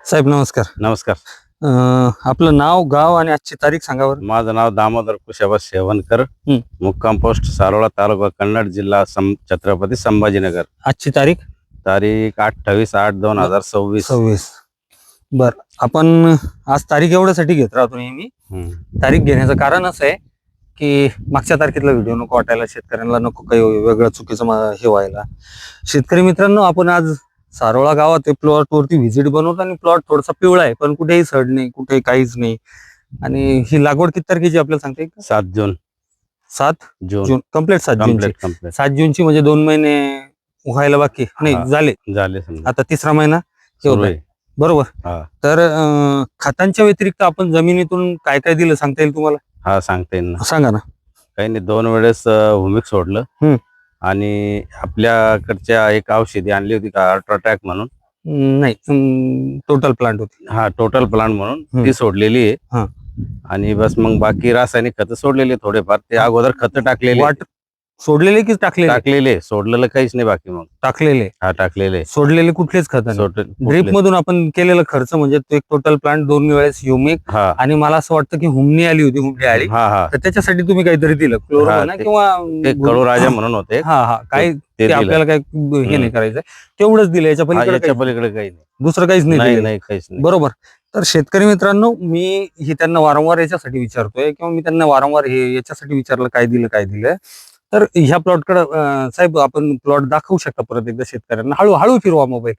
साहेब नमस्कार. नमस्कार. आपलं नाव, गाव आणि आजची तारीख सांगा बरं. माझं नाव दामोदर कुशाबा शेवणकर, हं. मुक्काम पोस्ट सारोळा, तालुका कन्नड, जिल्हा छत्रपती संभाजीनगर. आजची तारीख तारीख 28/8/2026. 26. बर, आपण आज तारीख एवढ्यासाठी घेत राहतो नेहमी. तारीख घेण्याचं कारण असं आहे की मागच्या तारखेतला व्हिडिओ नको वाटायला, शेतकऱ्यांना नको काही वेगळं चुकीचं हे व्हायला. शेतकरी मित्रांनो, आपण आज सारोळा गावात प्लॉट वरती व्हिजिट बनवतो आणि प्लॉट थोडासा पिवळा आहे, पण कुठेही सड नाही, कुठेही काहीच नाही. आणि ही लागवड किती तारखेची आपल्याला सांगते? 7 जून. 7 जून कम्प्लीट. 7 जूनची. कम्प्लीट. 7 जूनची म्हणजे 2 महिने व्हायला बाकी नाही झाले. समजा. आता तिसरा महिना सुरू आहे. बरोबर. हा. तर खतांच्या व्यतिरिक्त आपण जमिनीतून काय काय दिलं सांगता येईल तुम्हाला? हा, सांगता येईल ना. सांगा ना. काही नाही, 2 वेळेस हुमिक सोडलं आणि आपल्याकडच्या एक औषधी आणली होती का, अल्ट्राटॅक म्हणून. नाही, टोटल प्लांट होती. हा, टोटल प्लांट म्हणून ती सोडलेली आहे. आणि बस मग बाकी रासायनिक खत सोडलेले थोडेफार. ते अगोदर खत टाकलेले. सोडलेले की टाकलेले? सोडलेलं काहीच नाही बाकी. मग टाकलेले. हा, टाकलेले. सोडलेले कुठलेच खत? ड्रिप मधून आपण केलेला खर्च म्हणजे तो एक टोटल प्लांट, 2 वेळेस ह्युमिक, आणि मला असं वाटतं की हुमणी आली होती, हुमणी आली, तर त्याच्यासाठी तुम्ही काहीतरी दिलं क्लोरो किंवा कडू राजा म्हणून होते. काय आपल्याला काय हे नाही करायचं, तेवढंच दिलं. याच्या पलीकडे काही नाही, दुसरं काहीच नाही. काहीच नाही. बरोबर. तर शेतकरी मित्रांनो, मी ही त्यांना वारंवार याच्यासाठी विचारतोय किंवा मी त्यांना वारंवार हे याच्यासाठी विचारलं काय दिलं. तर ह्या प्लॉटकडे साहेब आपण प्लॉट दाखवू शकता परत एकदा शेतकऱ्यांना? हळूहळू फिरवा मोबाईल.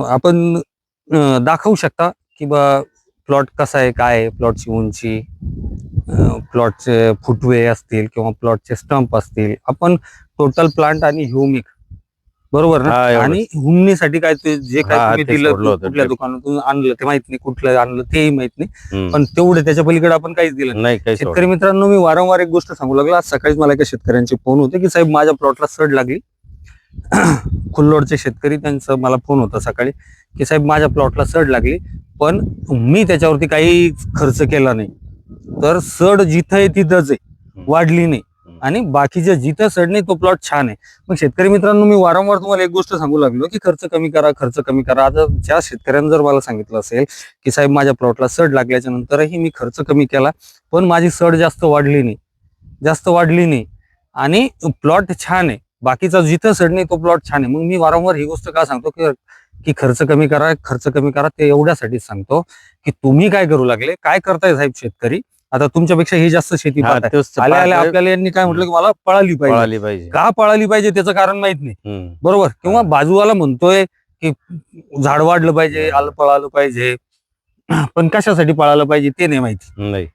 आपण दाखवू शकता की बा प्लॉट कसा आहे, काय आहे, प्लॉटची उंची, प्लॉटचे फुटवे असतील किंवा प्लॉटचे स्टंप असतील. आपण टोटल प्लांट आणि ह्युमिक, बरोबर ना, आणि हुमणीसाठी काय ते जे काय तुम्ही दिलं, कुठल्या दुकानातून आणलं ते माहित नाही, कुठलं आणलं तेही माहित नाही, पण तेवढे त्याच्या पलीकडे आपण काहीच दिलं नाही. शेतकरी मित्रांनो, मी वारंवार एक गोष्ट सांगू लागलो. आज सकाळीच मला एका शेतकऱ्यांचे फोन होते की साहेब माझ्या प्लॉटला सड लागली. खुल्लोडचे शेतकरी, त्यांचा मला फोन होता सकाळी की साहेब माझ्या प्लॉटला सड लागली, पण मी त्याच्यावरती काही खर्च केला नाही, तर सड जिथं आहे तिथंच आहे, वाढली नाही, आणि बाकीच्या जिथं सड नाही तो प्लॉट छान आहे. मग शेतकरी मित्रांनो, मी वारंवार तुम्हाला एक गोष्ट सांगू लागलो की खर्च कमी करा. आता ज्या शेतकऱ्यांनी जर मला सांगितलं असेल की साहेब माझ्या प्लॉटला सड लागल्याच्या नंतरही मी खर्च कमी केला, पण माझी सड जास्त वाढली नाही आणि प्लॉट छान आहे, बाकीचा जिथं सड नाही तो प्लॉट छान आहे. मग मी वारंवार ही गोष्ट का सांगतो की खर्च कमी करा, ते एवढ्यासाठीच सांगतो की तुम्ही काय करू लागले, काय करताय साहेब शेतकरी? आता तुमच्यापेक्षा ही जास्त शेती आल्या आपल्याला यांनी काय म्हटलं की मला पळाली पाहिजे. का पळाली पाहिजे त्याचं कारण माहित नाही, बरोबर, किंवा बाजूवाला म्हणतोय की झाड वाढलं पाहिजे, आलं पळालं पाहिजे, पण कशासाठी पळालं पाहिजे ते नाही माहिती,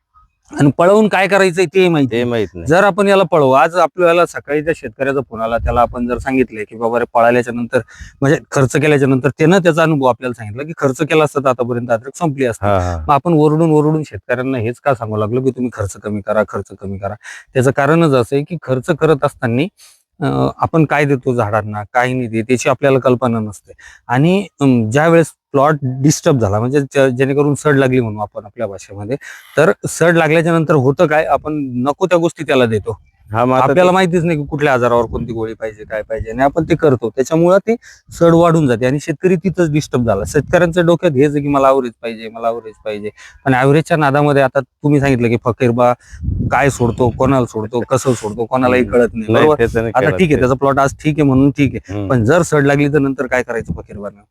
आणि पळवून काय करायचंय ते माहिती नाही. जर आपण याला पळवू, आज आपल्याला सकाळी त्या शेतकऱ्याचा फोन आला, त्याला आपण जर सांगितलंय की बाबा रे पळाल्याच्या नंतर म्हणजे खर्च केल्याच्या नंतर, त्यानं त्याचा अनुभव आपल्याला सांगितलं की खर्च केला असता आतापर्यंत अद्रक संपली असते. मग आपण ओरडून शेतकऱ्यांना हेच का सांगू लागलो की तुम्ही खर्च कमी करा. त्याचं कारणच असं आहे की खर्च करत असताना आपण काय देतो झाडांना, काही नाही देत, त्याची आपल्याला कल्पना नसते. आणि ज्या वेळेस प्लॉट डिस्टर्ब झाला, म्हणजे जेणेकरून सड लागली म्हणून आपण आपल्या भाषेमध्ये, तर सड लागल्याच्या नंतर होतं काय, आपण नको त्या गोष्टी त्याला देतो. आपल्याला माहितीच नाही की कुठल्या आजारावर कोणती गोळी पाहिजे, काय पाहिजे, आणि आपण ते करतो, त्याच्यामुळे ते सड वाढून जाते आणि शेतकरी तिथंच डिस्टर्ब झाला. शेतकऱ्यांच्या डोक्यात हेच की मला ॲव्हरेज पाहिजे, पण ॲव्हरेजच्या नादामध्ये आता तुम्ही सांगितलं की फकीरबा काय सोडतो, कोणाला सोडतो, कसं सोडतो, कोणालाही कळत नाही, बरोबर. आता ठीक आहे, त्याचा प्लॉट आज ठीक आहे म्हणून ठीक आहे, पण जर सड लागली तर नंतर काय करायचं फकीरबानं?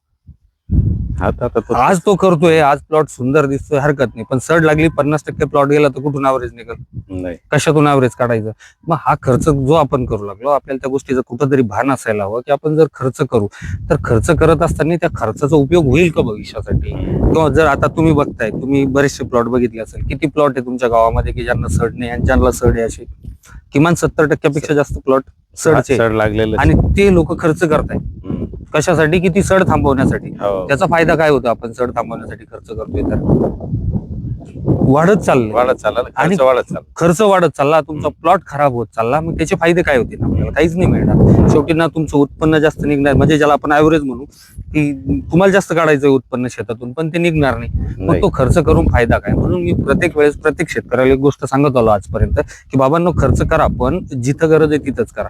आज तो करतोय, आज प्लॉट सुंदर दिसतोय, हरकत नाही, पण सड लागली, 50% प्लॉट गेला तर कुठून ॲव्हरेज निघेल? कशातून ॲव्हरेज काढायचं? मग हा खर्च जो आपण करू लागलो, आपल्याला त्या गोष्टीचं कुठंतरी भान असायला हवं की आपण जर खर्च करू तर खर्च करत असताना त्या खर्चाचा उपयोग होईल का भविष्यासाठी? किंवा जर आता तुम्ही बघताय, तुम्ही बरेचसे प्लॉट बघितले असेल, किती प्लॉट आहे तुमच्या गावामध्ये की ज्यांना सड नाही, आणि ज्यांना सड आहे असे किमान 70% जास्त प्लॉट सड लागलेले, आणि ते लोक खर्च करताय कशासाठी? की ती सड थांबवण्यासाठी. त्याचा फायदा काय होतो? आपण सड थांबवण्यासाठी खर्च करतोय तर वाढत चालला आणि खर्च वाढत चालला, तुमचा प्लॉट खराब होत चालला. मग त्याचे फायदे काय होतील? आपल्याला काहीच नाही मिळणार. शेवटी ना तुमचं उत्पन्न जास्त निघणार, म्हणजे ज्याला आपण ॲव्हरेज म्हणू की तुम्हाला जास्त काढायचं उत्पन्न शेतातून, पण ते निघणार नाही. मग तो खर्च करून फायदा काय? म्हणून मी प्रत्येक वेळेस प्रत्येक शेतकऱ्याला एक गोष्ट सांगत आलो आजपर्यंत की बाबांनो, खर्च करा, पण जिथं गरज आहे तिथंच करा.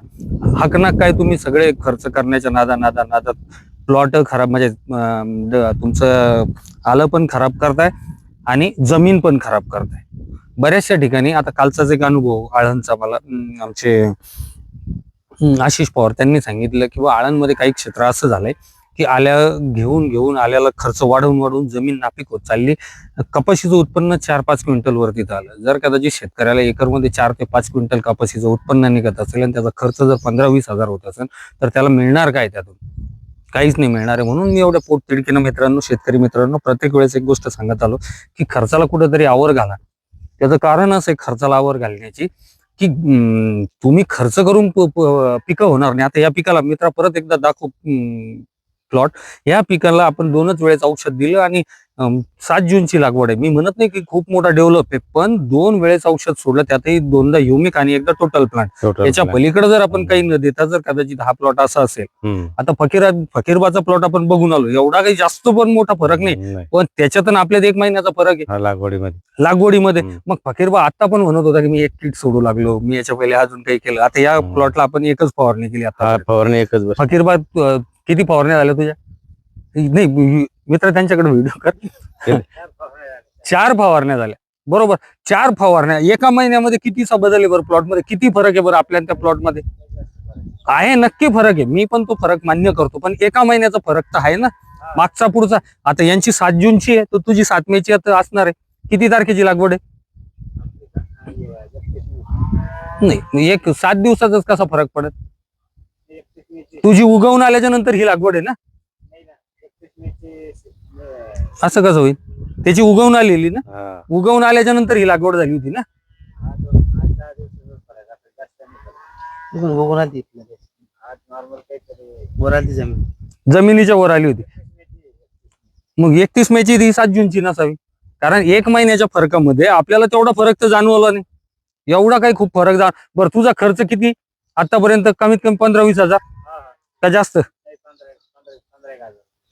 हाकना काय तुम्ही सगळे खर्च करण्याच्या नादात प्लॉट खराब, म्हणजे तुमचं आलं पण खराब करताय आणि जमीन पण खराब करताय. बऱ्याचशा ठिकाणी आता कालचाच एक अनुभव आळंदचा मला आमचे आशिष पवार त्यांनी सांगितलं की आळंदमध्ये काही क्षेत्र असं झालंय की आल्या घेऊन घेऊन आल्याला खर्च वाढवून वाढवून जमीन नापीक होत चालली. कपाशीचं उत्पन्न 4-5 क्विंटल वरती आलं. जर कदाचित शेतकऱ्याला एकरमध्ये 4 ते 5 क्विंटल कपाशीचं उत्पन्न निघत असेल आणि त्याचा खर्च जर 15-20 हजार होत असेल तर त्याला मिळणार काय त्यातून? काहीच नाही मिळणार आहे. म्हणून मी एवढ्या पोटतिडकीनं मित्रांनो, शेतकरी मित्रांनो, प्रत्येक वेळेस एक गोष्ट सांगत आलो की खर्चाला कुठेतरी आवर घाला. त्याचं कारण असं आहे खर्चाला आवर घालण्याची की तुम्ही खर्च करून पिकं होणार नाही. आता या पिकाला मित्रा परत एकदा दाखव प्लॉट. या पिकाला आपण 2च वेळेस औषध दिलं आणि 7 जूनची लागवड आहे. मी म्हणत नाही की खूप मोठा डेव्हलप आहे, पण 2 वेळेस औषध सोडलं, त्यातही 2दा ह्युमिक आणि एकदा टोटल प्लांट. याच्या पलीकडे जर आपण काही न देता जर कदाचित हा प्लॉट असा असेल, आता फकीरबाचा प्लॉट आपण बघून आलो, एवढा काही जास्त पण मोठा फरक नाही, पण त्याच्यातून आपल्यात 1 महिन्याचा फरक आहे लागवडीमध्ये. मग फकीरबा आता पण म्हणत होता की मी 1 किट सोडू लागलो, मी याच्या पहिले अजून काही केलं. आता या प्लॉटला आपण एकच फवारणी केली. आता फवारणी एकच. फकीरबा किती फवारण्या झाल्या तुझ्या? नाही मित्र, त्यांच्याकडे व्हिडिओ कर. 4 फवारण्या झाल्या बरोबर. 4 फवारण्या एका महिन्यामध्ये कितीचा बदल आहे बरं? प्लॉट मध्ये किती फरक आहे बरं? आपल्या त्या प्लॉट मध्ये आहे नक्की फरक आहे, मी पण तो फरक मान्य करतो, पण एका महिन्याचा फरक तर आहे ना, मागचा पुढचा. आता यांची 7 जूनची आहे तर तुझी 7 मेची आता असणार आहे. किती तारखेची लागवड आहे? नाही, एक 7 दिवसाचाच कसा फरक पडत? तुझी उगवून आल्याच्या नंतर ही लागवड आहे ना, असं कसं होईल? त्याची उगवून आलेली ना, उगवून आल्याच्या नंतर ही लागवड झाली होती ना. जमिनीच्या वर आली होती. मग 31 मेची ती 7 जूनची नसावी, कारण 1 महिन्याच्या फरकामध्ये आपल्याला तेवढा फरक तर जाणवला नाही. एवढा काही खूप फरक बरं, तुझा खर्च किती आतापर्यंत? कमीत कमी 15-20 हजार का जास्त?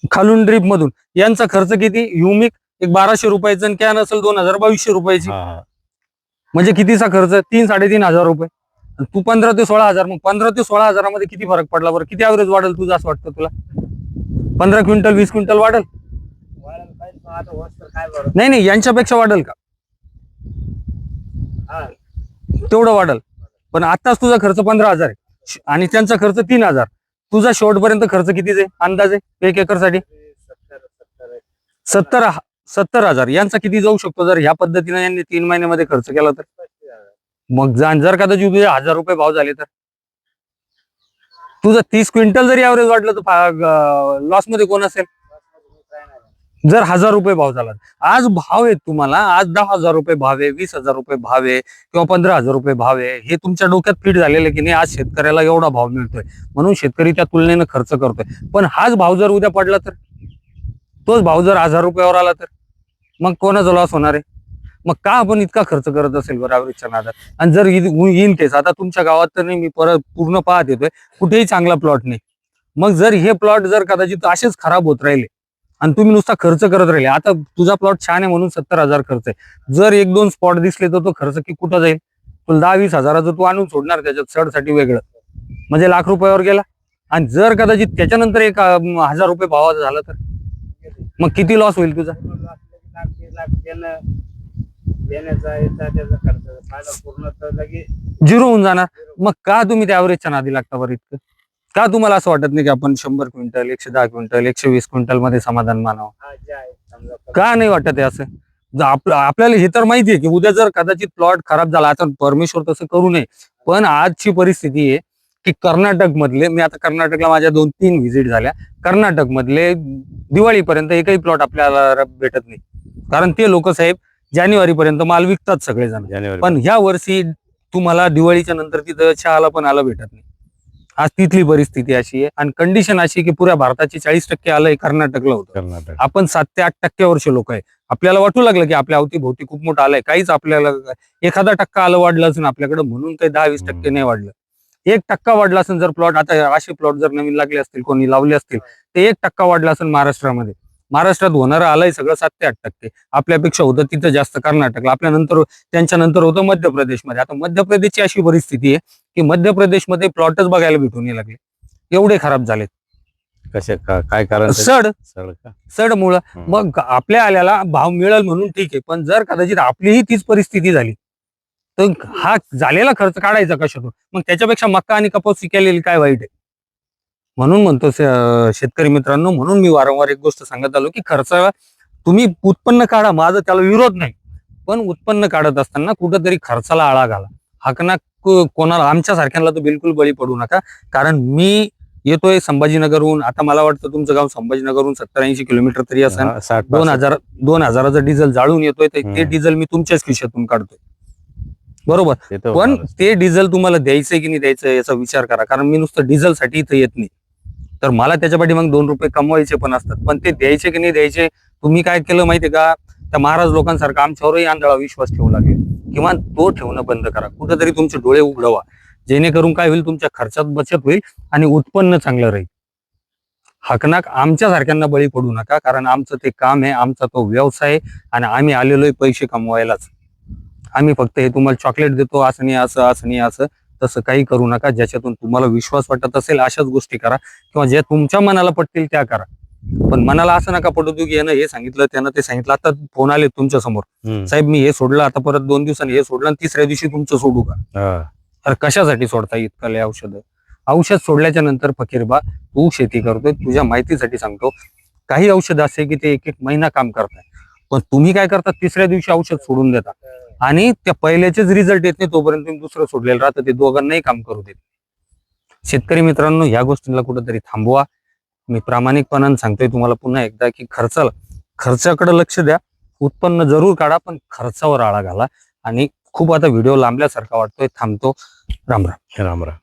खालून ड्रीप मधून यांचा खर्च किती? ह्युमिक एक 1200 रुपयाचं आणि कॅन असेल 2200 रुपयाची. म्हणजे कितीचा खर्च? 3-3.5 हजार रुपये. तू 15 ते 16 हजार. मग 15 ते 16 हजारामध्ये किती फरक पडला बरं? किती ऍव्हरेज वाढेल तुझं असं वाटतं तुला? 15 क्विंटल 20 क्विंटल वाढेल? नाही, यांच्यापेक्षा वाढेल का? तेवढं वाढेल. पण आताच तुझा खर्च 15 हजार आहे आणि त्यांचा खर्च 3 हजार. तुझा शेवटपर्यंत खर्च कितीच आहे अंदाजे 1 एकरसाठी? 70 हजार. यांचा किती जाऊ शकतो जर ह्या पद्धतीने यांनी 3 महिन्यामध्ये खर्च केला तर? मग जर कदाचित तुझे 1000 रुपये भाव झाले तर तुझं 30 क्विंटल जरी ऍव्हरेज वाटलं तर लॉस मध्ये कोण असेल? जर 1000 रुपये भाव झाला. आज भाव आहे तुम्हाला, आज 10,000 रुपये भाव आहे, 20,000 रुपये भाव आहे किंवा 15,000 रुपये भाव आहे, हे तुमच्या डोक्यात फिट झालेलं की नाही आज शेतकऱ्याला एवढा भाव मिळतोय म्हणून शेतकरी त्या तुलनेनं खर्च करतोय. पण हाच भाव जर उद्या पडला तर, तोच भाव जर 1000 रुपयावर आला तर मग कोणाचा लॉस होणार आहे? मग का आपण इतका खर्च करत असेल बरं ऍव्हरेजच्या नादात? आणि जर इन केस आता तुमच्या गावात तर नाही, मी परत पूर्ण पाहत येतोय कुठेही चांगला प्लॉट नाही. मग जर हे प्लॉट जर कदाचित असेच खराब होत राहिले आणि तुम्ही नुसता खर्च करत राहिले, आता तुझा प्लॉट छान आहे म्हणून 70 हजार खर्च आहे, जर 1-2 स्पॉट दिसले तर तो खर्च की कुठं जाईल? तुला 10-20 हजाराचं तू आणून सोडणार त्याच्यात सडसाठी वेगळं, म्हणजे लाख रुपयावर गेला. आणि जर कदाचित त्याच्यानंतर 1000 रुपये भावाचा झाला तर मग किती लॉस होईल तुझा? झिरो होऊन जाणार. मग का तुम्ही त्या ऍव्हरेजच्या नादी लागता बरं इतकं? का तुम्हाला असं वाटत नाही की आपण 100 क्विंटल 110 क्विंटल 120 क्विंटल मध्ये समाधान मानावं? का नाही वाटत आहे असं? आपल्याला हे तर माहितीये की उद्या जर कदाचित प्लॉट खराब झाला, आता परमेश्वर तसं करू नये, पण आजची परिस्थिती आहे की कर्नाटक मधले, मी आता कर्नाटकला माझ्या 2-3 व्हिजिट झाल्या, कर्नाटक मधले दिवाळीपर्यंत एकही प्लॉट आपल्याला भेटत नाही, कारण ते लोक साहेब जानेवारी पर्यंत माल विकतात सगळेजण. पण ह्या वर्षी तुम्हाला दिवाळीच्या नंतर तिथं चहाला पण आलं भेटत नाही. आज तिथली परिस्थिती अशी आहे आणि कंडिशन अशी की पुऱ्या भारताची 40% आलं कर्नाटकला होतं. आपण 7 ते 8% वर्ष लोक आहे. आपल्याला वाटू लागलं की आपल्या अवतीभोवती खूप मोठं आलंय, काहीच आपल्याला 1% आलं वाढलं असेल आपल्याकडे, म्हणून काही 10-20% नाही वाढलं. 1% वाढला असेल जर प्लॉट, आता असे प्लॉट जर नवीन लागले असतील, कोणी लावले असतील, ते 1% वाढला असेल महाराष्ट्रामध्ये. महाराष्ट्रात होणारं आलंय सगळं 7 ते 8%. आपल्यापेक्षा होतं तिथं जास्त कर्नाटकला, आपल्यानंतर त्यांच्यानंतर होतं मध्य प्रदेशमध्ये. आता मध्य प्रदेशची अशी परिस्थिती आहे की मध्य प्रदेशमध्ये प्लॉटच बघायला भेटून नाही लागले, एवढे खराब झालेत. काय कारण सड का? सड मुळे. मग आपल्या आल्याला भाव मिळेल म्हणून ठीक आहे, पण जर कदाचित आपलीही तीच परिस्थिती झाली तर हा झालेला खर्च काढायचा कशातून? मग त्याच्यापेक्षा मका आणि कपास केलेली काय वाईट आहे? म्हणून म्हणतो शेतकरी मित्रांनो, म्हणून मी वारंवार एक गोष्ट सांगत आलो की खर्च तुम्ही उत्पन्न काढा, माझं त्याला विरोध नाही, पण उत्पन्न काढत असताना कुठंतरी खर्चाला आळा घाला. हाकना कोणाला, आमच्या सारख्यांना तर बिलकुल बळी पडू नका. कारण मी येतोय संभाजीनगरहून, आता मला वाटतं तुमचं गाव संभाजीनगरहून 70-80 किलोमीटर तरी असेल. 2,000 डिझेल जाळून येतोय, तर ते डिझेल मी तुमच्याच खिशातून काढतोय, बरोबर. पण ते डिझेल तुम्हाला द्यायचंय की नाही द्यायचं याचा विचार करा. कारण मी नुसतं डिझेलसाठी इथं येत नाही, तर मला त्याच्यापाठी मग 2 रुपये कमवायचे पण असतात. पण ते द्यायचे की नाही द्यायचे, तुम्ही काय केलं माहितीये का, त्या महाराज लोकांसारखा आमच्यावरही आंधळा विश्वास ठेवू लागले. किंवा तो ठेवणं बंद करा, कुठेतरी तुमचे डोळे उघडवा, जेणेकरून काय होईल, तुमच्या खर्चात बचत होईल आणि उत्पन्न चांगलं राहील. हकनाक आमच्या सारख्यांना बळी पडू नका, कारण आमचं ते काम आहे, आमचा तो व्यवसाय आहे आणि आम्ही आलेलोय पैसे कमवायलाच. आम्ही फक्त हे तुम्हाला चॉकलेट देतो असं नाही, असं असं नाही, असं तसं काही करू नका. ज्याच्यातून तुम्हाला विश्वास वाटत असेल अशाच गोष्टी करा, किंवा ज्या तुमच्या मनाला पटतील त्या करा. पण मनाला असं नका पटू की यानं हे सांगितलं त्यानं ते सांगितलं. आता फोन आले तुमच्या समोर, साहेब मी हे सोडलं, आता परत 2 दिवसांनी हे सोडलं आणि 3ऱ्या दिवशी तुमचं सोडू का? अरे कशासाठी सोडता इतकं औषध सोडल्याच्या नंतर फकीरबा, तू शेती करतोय, तुझ्या माहितीसाठी सांगतो, काही औषध असे की ते 1-1 महिना काम करताय, पण तुम्ही काय करता, 3ऱ्या दिवशी औषध सोडून देता आणि त्या पहिल्याचेच रिझल्ट येत नाही तोपर्यंत तुम्ही दुसरं सोडलेलं राहतं, ते दोघांनाही काम करू देत. शेतकरी मित्रांनो, ह्या गोष्टींना कुठेतरी थांबवा. मी प्रामाणिकपणाने सांगतोय तुम्हाला पुन्हा एकदा की खर्चाकडे लक्ष द्या, उत्पन्न जरूर काढा, पण खर्चावर आळा घाला. आणि खूप आता व्हिडिओ लांबल्यासारखा वाटतोय, थांबतो. राम राम. राम राम.